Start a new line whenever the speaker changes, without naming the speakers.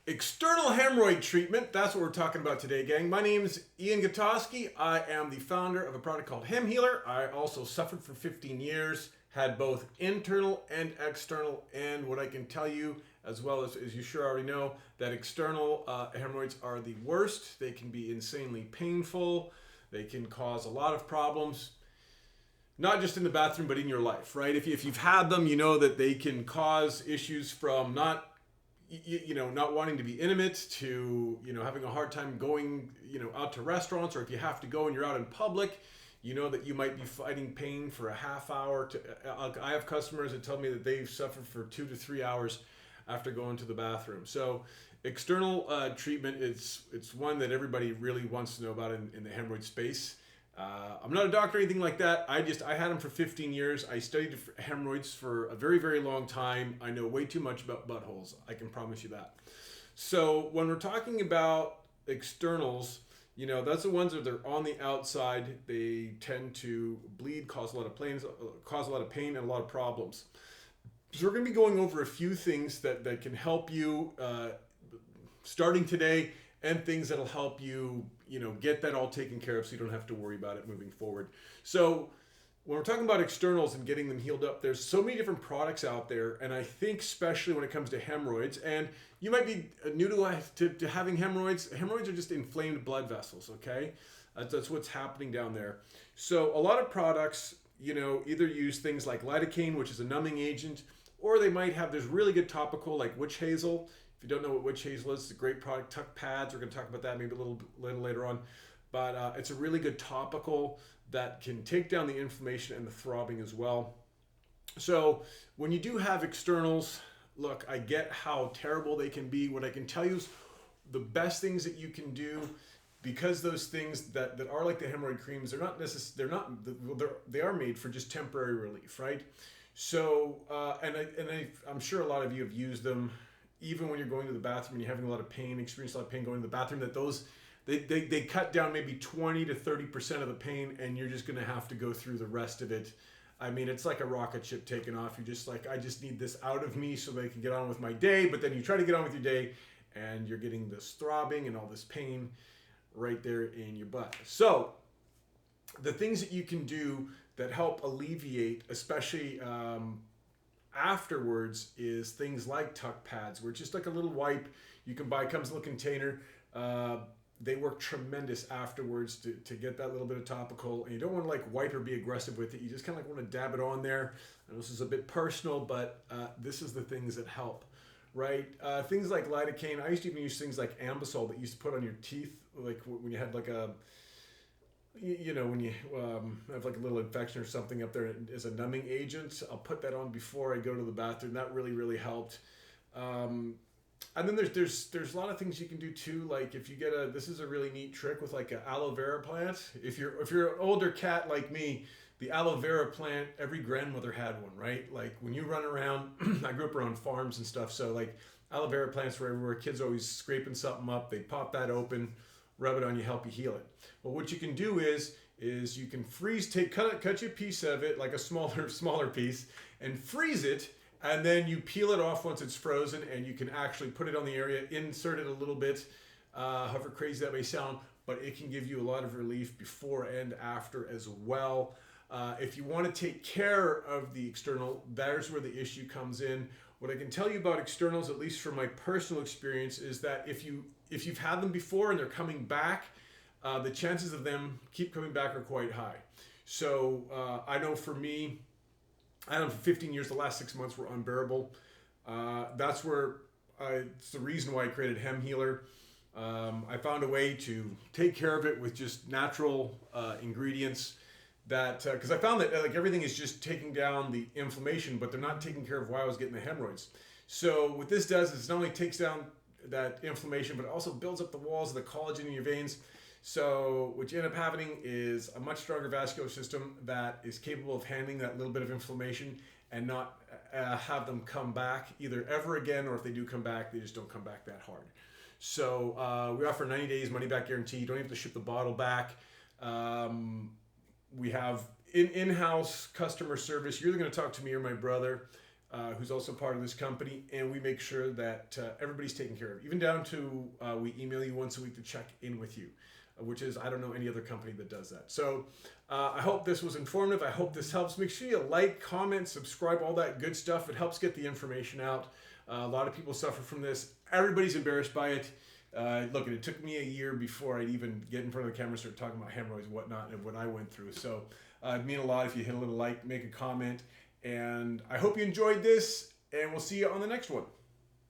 External hemorrhoid treatment, that's what we're talking about today, gang. My name's Ian Gutowski. I am the founder of a product called Hem Healer. I also suffered for 15 years, had both internal and external, and what I can tell you, as well as you sure already know, that external hemorrhoids are the worst. They can be insanely painful. They can cause a lot of problems, not just in the bathroom, but in your life, right? If you've had them, you know that they can cause issues from not wanting to be intimate to having a hard time going out to restaurants, or if you have to go and you're out in public, you know that you might be fighting pain for a half hour to I have customers that tell me that they've suffered for 2 to 3 hours after going to the bathroom. So external treatment, it's one that everybody really wants to know about in the hemorrhoid space. I'm not a doctor or anything like that. I had them for 15 years. I studied hemorrhoids for a very, very long time. I know way too much about buttholes. I can promise you that. So when we're talking about externals, that's the ones that they're on the outside. They tend to bleed, cause a lot of pain, and a lot of problems. So we're going to be going over a few things that can help you starting today, and things that'll help you, get that all taken care of so you don't have to worry about it moving forward. So when we're talking about externals and getting them healed up, there's so many different products out there, and I think especially when it comes to hemorrhoids, and you might be new to having hemorrhoids. Hemorrhoids are just inflamed blood vessels, okay? That's what's happening down there. So a lot of products, either use things like lidocaine, which is a numbing agent, or they might have, there's really good topical like witch hazel. If you don't know what witch hazel is, it's a great product. Tuck pads, we're going to talk about that maybe a little later on. But it's a really good topical that can take down the inflammation and the throbbing as well. So when you do have externals, look, I get how terrible they can be. What I can tell you is the best things that you can do, because those things that are like the hemorrhoid creams, they are made for just temporary relief, right? So I'm sure a lot of you have used them. Even when you're going to the bathroom and you're having a lot of pain, experience a lot of pain going to the bathroom, that they cut down maybe 20 to 30% of the pain, and you're just going to have to go through the rest of it. I mean, it's like a rocket ship taking off. You're just like, I just need this out of me so that I can get on with my day. But then you try to get on with your day, and you're getting this throbbing and all this pain right there in your butt. So the things that you can do that help alleviate, especially afterwards, is things like tuck pads, where it's just like a little wipe you can buy, comes in a little container. They work tremendous afterwards to get that little bit of topical, and you don't want to like wipe or be aggressive with it. You just kind of like want to dab it on there. I know this is a bit personal, but this is the things that help, right? Things like lidocaine. I used to even use things like Ambisol that you used to put on your teeth, like when you had like a when you have like a little infection or something up there as a numbing agent. I'll put that on before I go to the bathroom. That really, really helped. And then there's a lot of things you can do too. Like if you get this is a really neat trick with like an aloe vera plant. If you're an older cat like me, the aloe vera plant, every grandmother had one, right? Like when you run around, I grew up around farms and stuff, so like aloe vera plants were everywhere. Kids always scraping something up. They pop that open, rub it on you, help you heal it. Well, what you can do is you can cut you a piece of it, like a smaller piece, and freeze it, and then you peel it off once it's frozen, and you can actually put it on the area, insert it a little bit, however crazy that may sound, but it can give you a lot of relief before and after as well. If you want to take care of the external, there's where the issue comes in. What I can tell you about externals, at least from my personal experience, is that if you've had them before and they're coming back, the chances of them keep coming back are quite high. So I know for me, I know for 15 years, the last 6 months were unbearable. That's where it's the reason why I created Hem Healer. I found a way to take care of it with just natural ingredients. Because I found that like everything is just taking down the inflammation, but they're not taking care of why I was getting the hemorrhoids. So what this does is not only takes down that inflammation, but it also builds up the walls of the collagen in your veins. So what you end up having is a much stronger vascular system that is capable of handling that little bit of inflammation and not have them come back either ever again, or if they do come back, they just don't come back that hard. So we offer 90 days money back guarantee. You don't have to ship the bottle back. We have in-house customer service. You're either going to talk to me or my brother. who's also part of this company, and we make sure that everybody's taken care of, even down to we email you once a week to check in with you, which is, I don't know any other company that does that. So I hope this was informative. I hope this helps. Make sure you like, comment, subscribe, all that good stuff. It helps get the information out. A lot of people suffer from this. Everybody's embarrassed by it. Look, it took me a year before I'd even get in front of the camera and start talking about hemorrhoids and whatnot and what I went through. So it'd mean a lot if you hit a little like, make a comment. And I hope you enjoyed this, and we'll see you on the next one.